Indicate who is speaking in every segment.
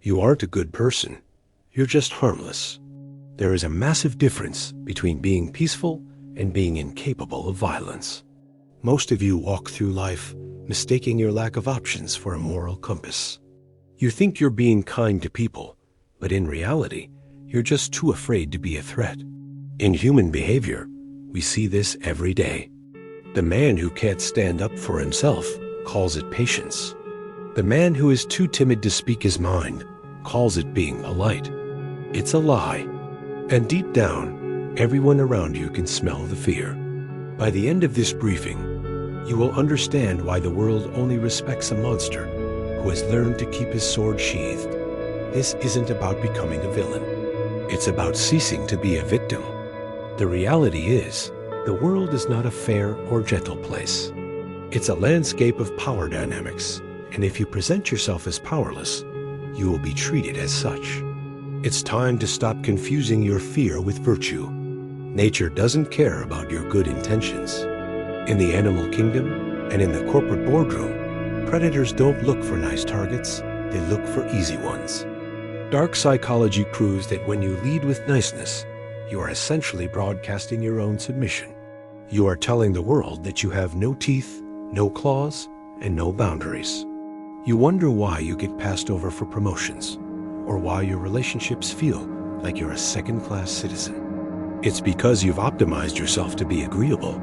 Speaker 1: You aren't a good person. You're just harmless. There is a massive difference between being peaceful and being incapable of violence. Most of you walk through life mistaking your lack of options for a moral compass. You think you're being kind to people, but in reality, you're just too afraid to be a threat. In human behavior, we see this every day. The man who can't stand up for himself calls it patience. The man who is too timid to speak his mind calls it being polite. It's a lie. And deep down, everyone around you can smell the fear. By the end of this briefing, you will understand why the world only respects a monster who has learned to keep his sword sheathed. This isn't about becoming a villain. It's about ceasing to be a victim. The reality is, the world is not a fair or gentle place. It's a landscape of power dynamics, and if you present yourself as powerless, you will be treated as such. It's time to stop confusing your fear with virtue. Nature doesn't care about your good intentions. In the animal kingdom and in the corporate boardroom, predators don't look for nice targets, they look for easy ones. Dark psychology proves that when you lead with niceness, you are essentially broadcasting your own submission. You are telling the world that you have no teeth, no claws, and no boundaries. You wonder why you get passed over for promotions, or why your relationships feel like you're a second-class citizen. It's because you've optimized yourself to be agreeable.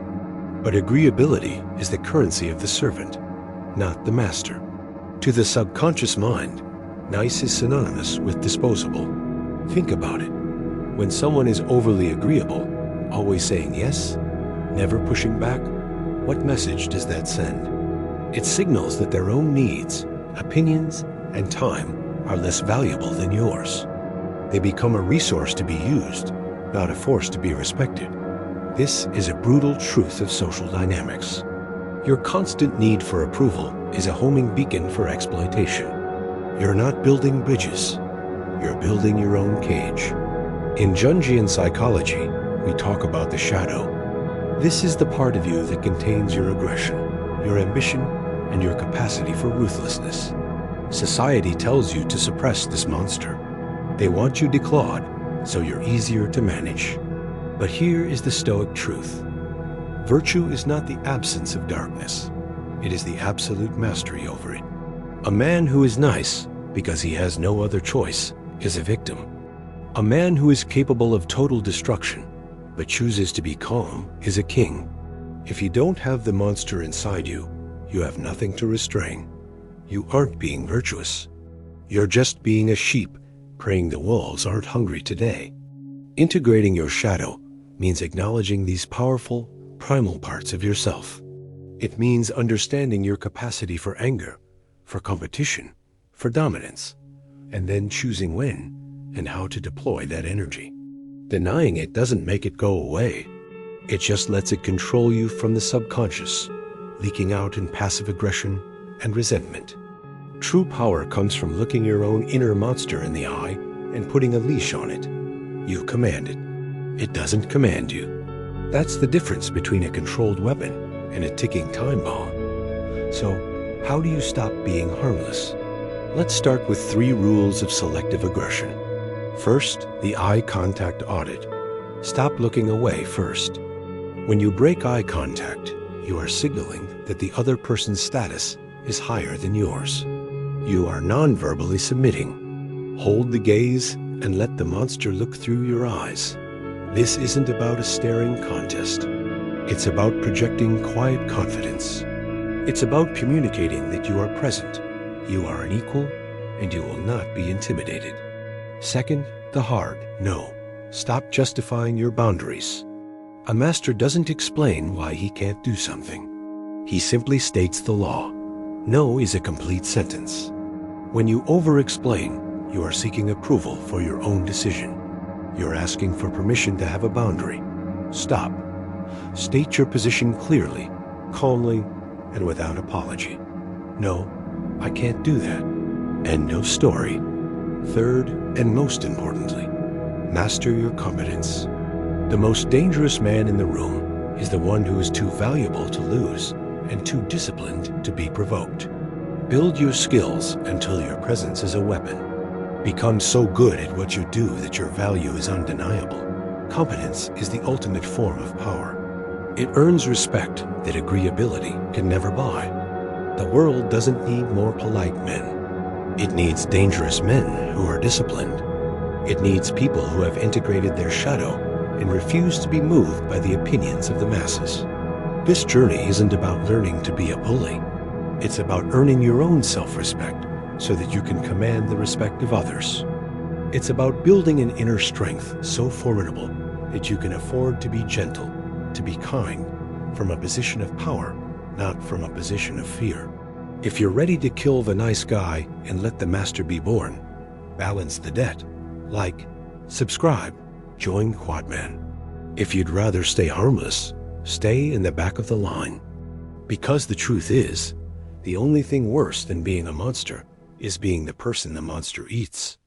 Speaker 1: But agreeability is the currency of the servant, not the master. To the subconscious mind, nice is synonymous with disposable. Think about it. When someone is overly agreeable, always saying yes, never pushing back, what message does that send? It signals that their own needs, opinions, and time are less valuable than yours. They become a resource to be used, not a force to be respected. This is a brutal truth of social dynamics. Your constant need for approval is a homing beacon for exploitation. You're not building bridges, you're building your own cage. In Jungian psychology, we talk about the shadow. This is the part of you that contains your aggression, your ambition, and your capacity for ruthlessness. Society tells you to suppress this monster. They want you declawed, so you're easier to manage. But here is the Stoic truth. Virtue is not the absence of darkness. It is the absolute mastery over it. A man who is nice because he has no other choice is a victim. A man who is capable of total destruction but chooses to be calm is a king. If you don't have the monster inside you, you have nothing to restrain. You aren't being virtuous. You're just being a sheep praying the wolves aren't hungry today. Integrating your shadow means acknowledging these powerful, primal parts of yourself. It means understanding your capacity for anger, for competition, for dominance, and then choosing when and how to deploy that energy. Denying it doesn't make it go away. It just lets it control you from the subconscious, leaking out in passive aggression and resentment. True power comes from looking your own inner monster in the eye and putting a leash on it. You command it. It doesn't command you. That's the difference between a controlled weapon and a ticking time bomb. So, how do you stop being harmless? Let's start with 3 rules of selective aggression. First, the eye contact audit. Stop looking away first. When you break eye contact, you are signaling that the other person's status is higher than yours. You are non-verbally submitting. Hold the gaze and let the monster look through your eyes. This isn't about a staring contest. It's about projecting quiet confidence. It's about communicating that you are present, you are an equal, and you will not be intimidated. Second, the hard no. Stop justifying your boundaries. A master doesn't explain why he can't do something. He simply states the law. No is a complete sentence. When you over-explain, you are seeking approval for your own decision. You're asking for permission to have a boundary. Stop. State your position clearly, calmly, and without apology. No, I can't do that. And no story. Third, and most importantly, master your competence. The most dangerous man in the room is the one who is too valuable to lose and too disciplined to be provoked. Build your skills until your presence is a weapon. Become so good at what you do that your value is undeniable. Competence is the ultimate form of power. It earns respect that agreeability can never buy. The world doesn't need more polite men. It needs dangerous men who are disciplined. It needs people who have integrated their shadow and refuse to be moved by the opinions of the masses. This journey isn't about learning to be a bully. It's about earning your own self-respect so that you can command the respect of others. It's about building an inner strength so formidable that you can afford to be gentle, to be kind, from a position of power, not from a position of fear. If you're ready to kill the nice guy and let the master be born, balance the debt, like, subscribe, join Quadman. If you'd rather stay harmless, stay in the back of the line. Because the truth is, the only thing worse than being a monster is being the person the monster eats.